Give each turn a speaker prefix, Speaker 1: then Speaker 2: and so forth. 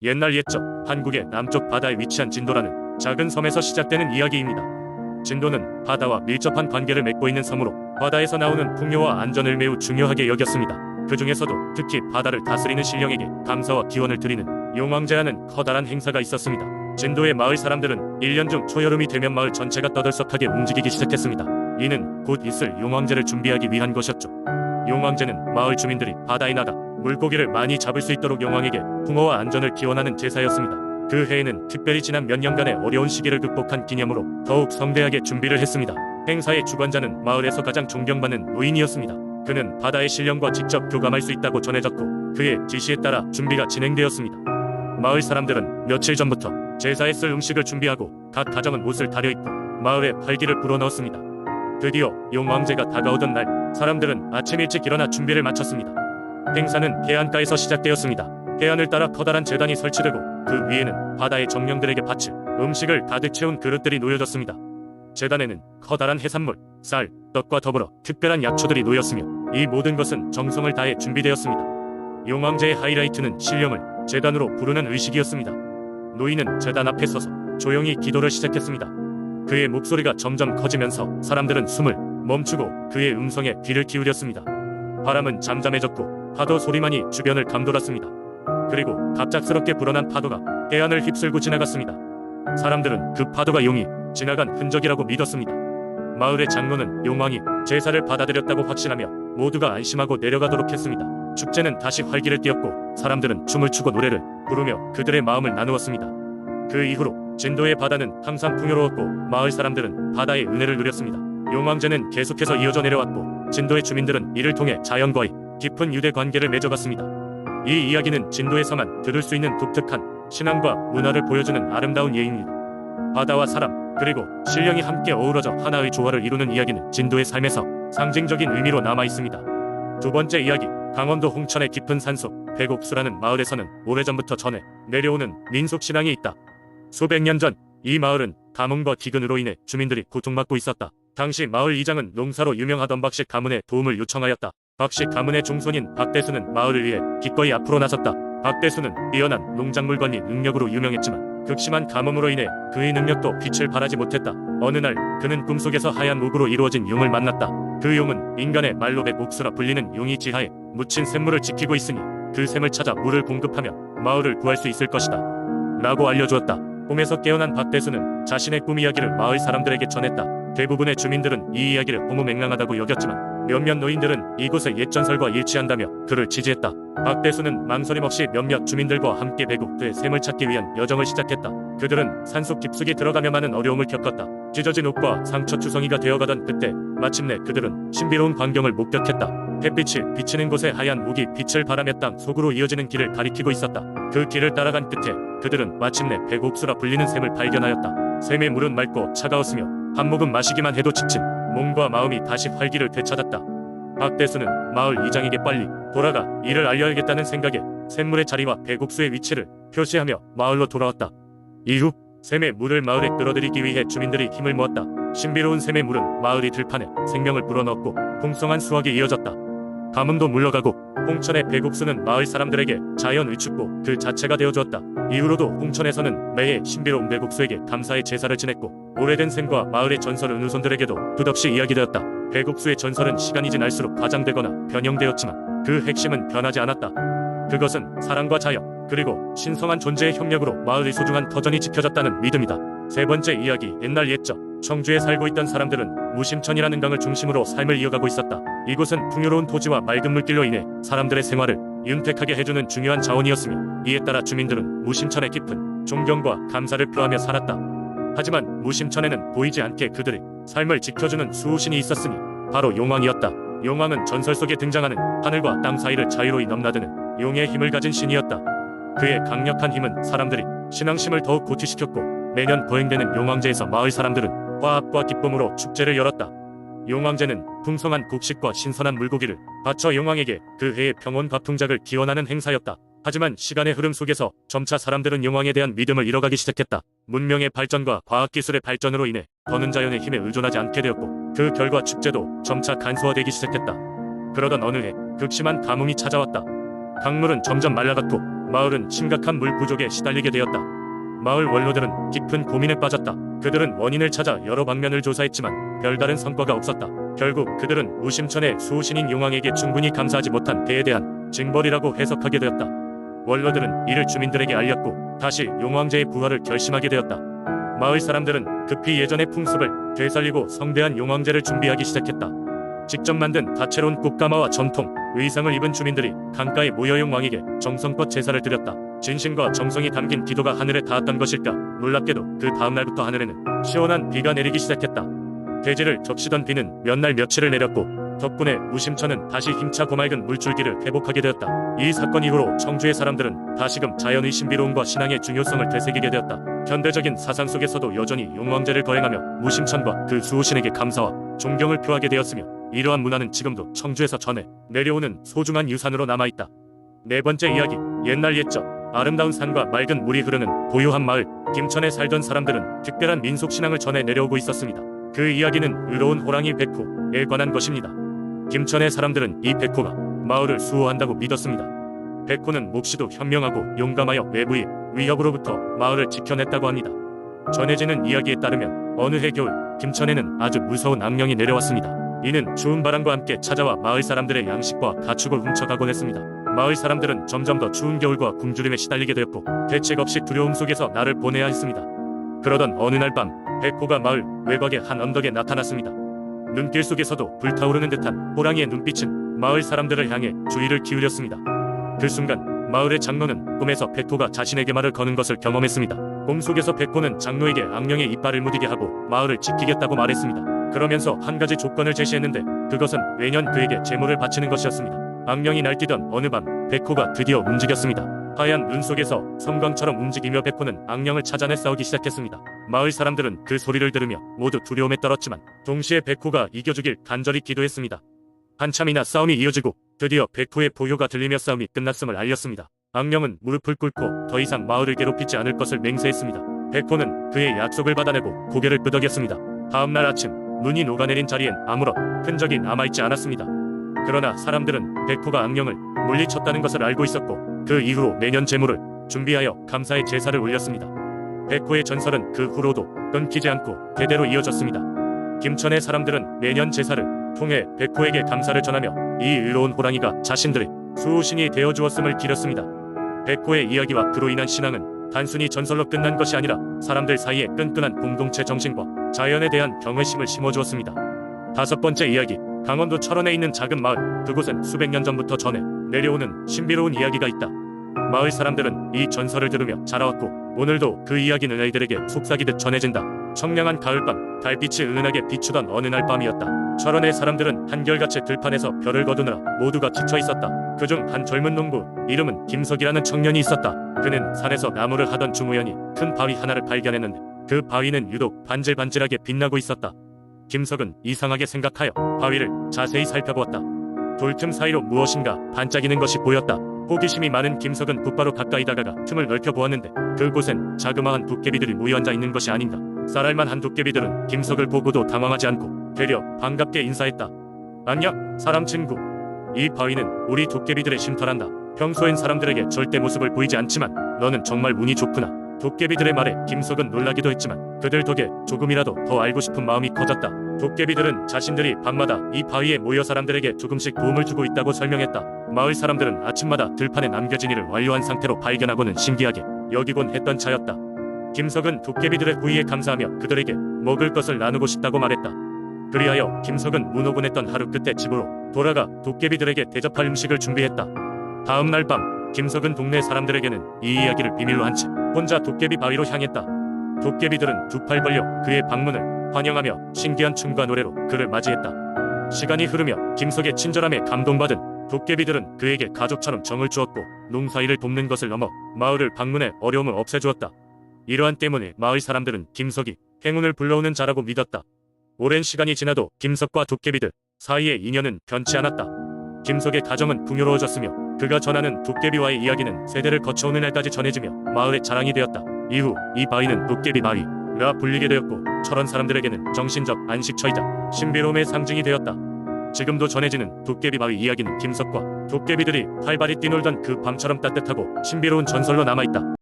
Speaker 1: 옛날 옛적 한국의 남쪽 바다에 위치한 진도라는 작은 섬에서 시작되는 이야기입니다. 진도는 바다와 밀접한 관계를 맺고 있는 섬으로 바다에서 나오는 풍요와 안전을 매우 중요하게 여겼습니다. 그 중에서도 특히 바다를 다스리는 신령에게 감사와 기원을 드리는 용왕제라는 커다란 행사가 있었습니다. 진도의 마을 사람들은 1년 중 초여름이 되면 마을 전체가 떠들썩하게 움직이기 시작했습니다. 이는 곧 있을 용왕제를 준비하기 위한 것이었죠. 용왕제는 마을 주민들이 바다에 나가 물고기를 많이 잡을 수 있도록 용왕에게 풍어와 안전을 기원하는 제사였습니다. 그 해에는 특별히 지난 몇 년간의 어려운 시기를 극복한 기념으로 더욱 성대하게 준비를 했습니다. 행사의 주관자는 마을에서 가장 존경받는 노인이었습니다. 그는 바다의 신령과 직접 교감할 수 있다고 전해졌고 그의 지시에 따라 준비가 진행되었습니다. 마을 사람들은 며칠 전부터 제사에 쓸 음식을 준비하고 각 가정은 옷을 다려입고 마을에 활기를 불어넣었습니다. 드디어 용왕제가 다가오던 날, 사람들은 아침 일찍 일어나 준비를 마쳤습니다. 행사는 해안가에서 시작되었습니다. 해안을 따라 커다란 제단이 설치되고 그 위에는 바다의 정령들에게 바칠 음식을 가득 채운 그릇들이 놓여졌습니다. 제단에는 커다란 해산물, 쌀, 떡과 더불어 특별한 약초들이 놓였으며 이 모든 것은 정성을 다해 준비되었습니다. 용왕제의 하이라이트는 신령을 제단으로 부르는 의식이었습니다. 노인은 제단 앞에 서서 조용히 기도를 시작했습니다. 그의 목소리가 점점 커지면서 사람들은 숨을 멈추고 그의 음성에 귀를 기울였습니다. 바람은 잠잠해졌고 파도 소리만이 주변을 감돌았습니다. 그리고 갑작스럽게 불어난 파도가 해안을 휩쓸고 지나갔습니다. 사람들은 그 파도가 용이 지나간 흔적이라고 믿었습니다. 마을의 장로는 용왕이 제사를 받아들였다고 확신하며 모두가 안심하고 내려가도록 했습니다. 축제는 다시 활기를 띠었고 사람들은 춤을 추고 노래를 부르며 그들의 마음을 나누었습니다. 그 이후로 진도의 바다는 항상 풍요로웠고 마을 사람들은 바다의 은혜를 누렸습니다. 용왕제는 계속해서 이어져 내려왔고 진도의 주민들은 이를 통해 자연과의 깊은 유대 관계를 맺어갔습니다. 이 이야기는 진도에서만 들을 수 있는 독특한 신앙과 문화를 보여주는 아름다운 예입니다. 바다와 사람 그리고 신령이 함께 어우러져 하나의 조화를 이루는 이야기는 진도의 삶에서 상징적인 의미로 남아있습니다. 두 번째 이야기, 강원도 홍천의 깊은 산속 백옥수라는 마을에서는 오래전부터 전해 내려오는 민속신앙이 있다. 수백 년 전 이 마을은 가뭄과 기근으로 인해 주민들이 고통받고 있었다. 당시 마을 이장은 농사로 유명하던 박씨 가문의 도움을 요청하였다. 박씨 가문의 종손인 박대수는 마을을 위해 기꺼이 앞으로 나섰다. 박대수는 뛰어난 농작물 관리 능력으로 유명했지만 극심한 가뭄으로 인해 그의 능력도 빛을 발하지 못했다. 어느 날 그는 꿈속에서 하얀 목으로 이루어진 용을 만났다. 그 용은 인간의 말로 백옥수라 불리는 용이 지하에 묻힌 샘물을 지키고 있으니 그 샘을 찾아 물을 공급하면 마을을 구할 수 있을 것이다 라고 알려주었다. 꿈에서 깨어난 박대수는 자신의 꿈 이야기를 마을 사람들에게 전했다. 대부분의 주민들은 이 이야기를 허무맹랑하다고 여겼지만 몇몇 노인들은 이곳의 옛 전설과 일치한다며 그를 지지했다. 박대수는 망설임 없이 몇몇 주민들과 함께 백옥수의 샘을 찾기 위한 여정을 시작했다. 그들은 산속 깊숙이 들어가며 많은 어려움을 겪었다. 찢어진 옷과 상처투성이가 되어가던 그때 마침내 그들은 신비로운 광경을 목격했다. 햇빛이 비치는 곳에 하얀 목이 빛을 발하며 땅 속으로 이어지는 길을 가리키고 있었다. 그 길을 따라간 끝에 그들은 마침내 백옥수라 불리는 샘을 발견하였다. 샘의 물은 맑고 차가웠으며 한 모금 마시기만 해도 지친 몸과 마음이 다시 활기를 되찾았다. 박대수는 마을 이장에게 빨리 돌아가 이를 알려야겠다는 생각에 샘물의 자리와 백옥수의 위치를 표시하며 마을로 돌아왔다. 이후 샘의 물을 마을에 끌어들이기 위해 주민들이 힘을 모았다. 신비로운 샘의 물은 마을이 들판에 생명을 불어넣었고 풍성한 수확이 이어졌다. 가뭄도 물러가고 홍천의 백옥수는 마을 사람들에게 자연의 축복 그 자체가 되어주었다. 이후로도 홍천에서는 매해 신비로운 백옥수에게 감사의 제사를 지냈고 오래된 샘과 마을의 전설은 후손들에게도 끝없이 이야기되었다. 백옥수의 전설은 시간이 지날수록 과장되거나 변형되었지만 그 핵심은 변하지 않았다. 그것은 사랑과 자연 그리고 신성한 존재의 협력으로 마을의 소중한 터전이 지켜졌다는 믿음이다. 세 번째 이야기, 옛날 옛적 청주에 살고 있던 사람들은 무심천이라는 강을 중심으로 삶을 이어가고 있었다. 이곳은 풍요로운 토지와 맑은 물길로 인해 사람들의 생활을 윤택하게 해주는 중요한 자원이었으며 이에 따라 주민들은 무심천에 깊은 존경과 감사를 표하며 살았다. 하지만 무심천에는 보이지 않게 그들의 삶을 지켜주는 수호신이 있었으니 바로 용왕이었다. 용왕은 전설 속에 등장하는 하늘과 땅 사이를 자유로이 넘나드는 용의 힘을 가진 신이었다. 그의 강력한 힘은 사람들이 신앙심을 더욱 고취시켰고 매년 거행되는 용왕제에서 마을 사람들은 화합과 기쁨으로 축제를 열었다. 용왕제는 풍성한 곡식과 신선한 물고기를 바쳐 용왕에게 그 해의 평온과 풍작을 기원하는 행사였다. 하지만 시간의 흐름 속에서 점차 사람들은 용왕에 대한 믿음을 잃어가기 시작했다. 문명의 발전과 과학기술의 발전으로 인해 더는 자연의 힘에 의존하지 않게 되었고 그 결과 축제도 점차 간소화되기 시작했다. 그러던 어느 해 극심한 가뭄이 찾아왔다. 강물은 점점 말라갔고 마을은 심각한 물 부족에 시달리게 되었다. 마을 원로들은 깊은 고민에 빠졌다. 그들은 원인을 찾아 여러 방면을 조사했지만 별다른 성과가 없었다. 결국 그들은 무심천의 수호신인 용왕에게 충분히 감사하지 못한 때에 대한 징벌이라고 해석하게 되었다. 원로들은 이를 주민들에게 알렸고 다시 용왕제의 부활을 결심하게 되었다. 마을 사람들은 급히 예전의 풍습을 되살리고 성대한 용왕제를 준비하기 시작했다. 직접 만든 다채로운 꽃가마와 전통, 의상을 입은 주민들이 강가에 모여 용왕에게 정성껏 제사를 드렸다. 진심과 정성이 담긴 기도가 하늘에 닿았던 것일까? 놀랍게도 그 다음날부터 하늘에는 시원한 비가 내리기 시작했다. 대지를 적시던 비는 몇 날 며칠을 내렸고 덕분에 무심천은 다시 힘차 고맑은 물줄기를 회복하게 되었다. 이 사건 이후로 청주의 사람들은 다시금 자연의 신비로움과 신앙의 중요성을 되새기게 되었다. 현대적인 사상 속에서도 여전히 용왕제를 거행하며 무심천과 그 수호신에게 감사와 존경을 표하게 되었으며 이러한 문화는 지금도 청주에서 전해 내려오는 소중한 유산으로 남아있다. 네 번째 이야기, 옛날 옛적 아름다운 산과 맑은 물이 흐르는 고요한 마을 김천에 살던 사람들은 특별한 민속신앙을 전해 내려오고 있었습니다. 그 이야기는 의로운 호랑이 백호에 관한 것입니다. 김천의 사람들은 이 백호가 마을을 수호한다고 믿었습니다. 백호는 몹시도 현명하고 용감하여 외부의 위협으로부터 마을을 지켜냈다고 합니다. 전해지는 이야기에 따르면 어느 해 겨울 김천에는 아주 무서운 악령이 내려왔습니다. 이는 추운 바람과 함께 찾아와 마을 사람들의 양식과 가축을 훔쳐가곤 했습니다. 마을 사람들은 점점 더 추운 겨울과 굶주림에 시달리게 되었고 대책 없이 두려움 속에서 날을 보내야 했습니다. 그러던 어느 날 밤 백호가 마을 외곽의 한 언덕에 나타났습니다. 눈길 속에서도 불타오르는 듯한 호랑이의 눈빛은 마을 사람들을 향해 주의를 기울였습니다. 그 순간 마을의 장로는 꿈에서 백호가 자신에게 말을 거는 것을 경험했습니다. 꿈속에서 백호는 장로에게 악령의 이빨을 무디게 하고 마을을 지키겠다고 말했습니다. 그러면서 한 가지 조건을 제시했는데 그것은 매년 그에게 제물을 바치는 것이었습니다. 악령이 날뛰던 어느 밤 백호가 드디어 움직였습니다. 하얀 눈 속에서 섬광처럼 움직이며 백호는 악령을 찾아내 싸우기 시작했습니다. 마을 사람들은 그 소리를 들으며 모두 두려움에 떨었지만 동시에 백호가 이겨주길 간절히 기도했습니다. 한참이나 싸움이 이어지고 드디어 백호의 보효가 들리며 싸움이 끝났음을 알렸습니다. 악령은 무릎을 꿇고 더 이상 마을을 괴롭히지 않을 것을 맹세했습니다. 백호는 그의 약속을 받아내고 고개를 끄덕였습니다. 다음날 아침 눈이 녹아내린 자리엔 아무런 흔적이 남아있지 않았습니다. 그러나 사람들은 백호가 악령을 물리쳤다는 것을 알고 있었고 그 이후로 매년 제물을 준비하여 감사의 제사를 올렸습니다. 백호의 전설은 그 후로도 끊기지 않고 대대로 이어졌습니다. 김천의 사람들은 매년 제사를 통해 백호에게 감사를 전하며 이 의로운 호랑이가 자신들의 수호신이 되어주었음을 기렸습니다. 백호의 이야기와 그로 인한 신앙은 단순히 전설로 끝난 것이 아니라 사람들 사이에 끈끈한 공동체 정신과 자연에 대한 경외심을 심어주었습니다. 다섯 번째 이야기, 강원도 철원에 있는 작은 마을. 그곳엔 수백 년 전부터 전해 내려오는 신비로운 이야기가 있다. 마을 사람들은 이 전설을 들으며 자라왔고 오늘도 그 이야기는 아이들에게 속삭이듯 전해진다. 청량한 가을밤, 달빛이 은은하게 비추던 어느 날 밤이었다. 철원의 사람들은 한결같이 들판에서 별을 거두느라 모두가 지쳐 있었다. 그중 한 젊은 농부, 이름은 김석이라는 청년이 있었다. 그는 산에서 나무를 하던 중 우연히 큰 바위 하나를 발견했는데 그 바위는 유독 반질반질하게 빛나고 있었다. 김석은 이상하게 생각하여 바위를 자세히 살펴보았다. 돌틈 사이로 무엇인가 반짝이는 것이 보였다. 호기심이 많은 김석은 곧바로 가까이 다가가 틈을 넓혀보았는데 그곳엔 자그마한 도깨비들이 모여 앉아 있는 것이 아닌가. 쌀알만한 도깨비들은 김석을 보고도 당황하지 않고 되려 반갑게 인사했다. 안녕, 사람 친구. 이 바위는 우리 도깨비들의 쉼터란다. 평소엔 사람들에게 절대 모습을 보이지 않지만 너는 정말 운이 좋구나. 도깨비들의 말에 김석은 놀라기도 했지만 그들 덕에 조금이라도 더 알고 싶은 마음이 커졌다. 도깨비들은 자신들이 밤마다 이 바위에 모여 사람들에게 조금씩 도움을 주고 있다고 설명했다. 마을 사람들은 아침마다 들판에 남겨진 일을 완료한 상태로 발견하고는 신기하게 여기곤 했던 차였다. 김석은 도깨비들의 구의에 감사하며 그들에게 먹을 것을 나누고 싶다고 말했다. 그리하여 김석은 문호곤했던 하루 끝에 집으로 돌아가 도깨비들에게 대접할 음식을 준비했다. 다음 날 밤 김석은 동네 사람들에게는 이 이야기를 비밀로 한 채 혼자 도깨비 바위로 향했다. 도깨비들은 두 팔 벌려 그의 방문을 환영하며 신기한 춤과 노래로 그를 맞이했다. 시간이 흐르며 김석의 친절함에 감동받은 도깨비들은 그에게 가족처럼 정을 주었고 농사일을 돕는 것을 넘어 마을을 방문해 어려움을 없애주었다. 이러한 때문에 마을 사람들은 김석이 행운을 불러오는 자라고 믿었다. 오랜 시간이 지나도 김석과 도깨비들 사이의 인연은 변치 않았다. 김석의 가정은 풍요로워졌으며 그가 전하는 도깨비와의 이야기는 세대를 거쳐오는 날까지 전해지며 마을의 자랑이 되었다. 이후 이 바위는 도깨비 바위라 불리게 되었고 철원 사람들에게는 정신적 안식처이자 신비로움의 상징이 되었다. 지금도 전해지는 도깨비 바위 이야기는 김석과 도깨비들이 활발히 뛰놀던 그 밤처럼 따뜻하고 신비로운 전설로 남아있다.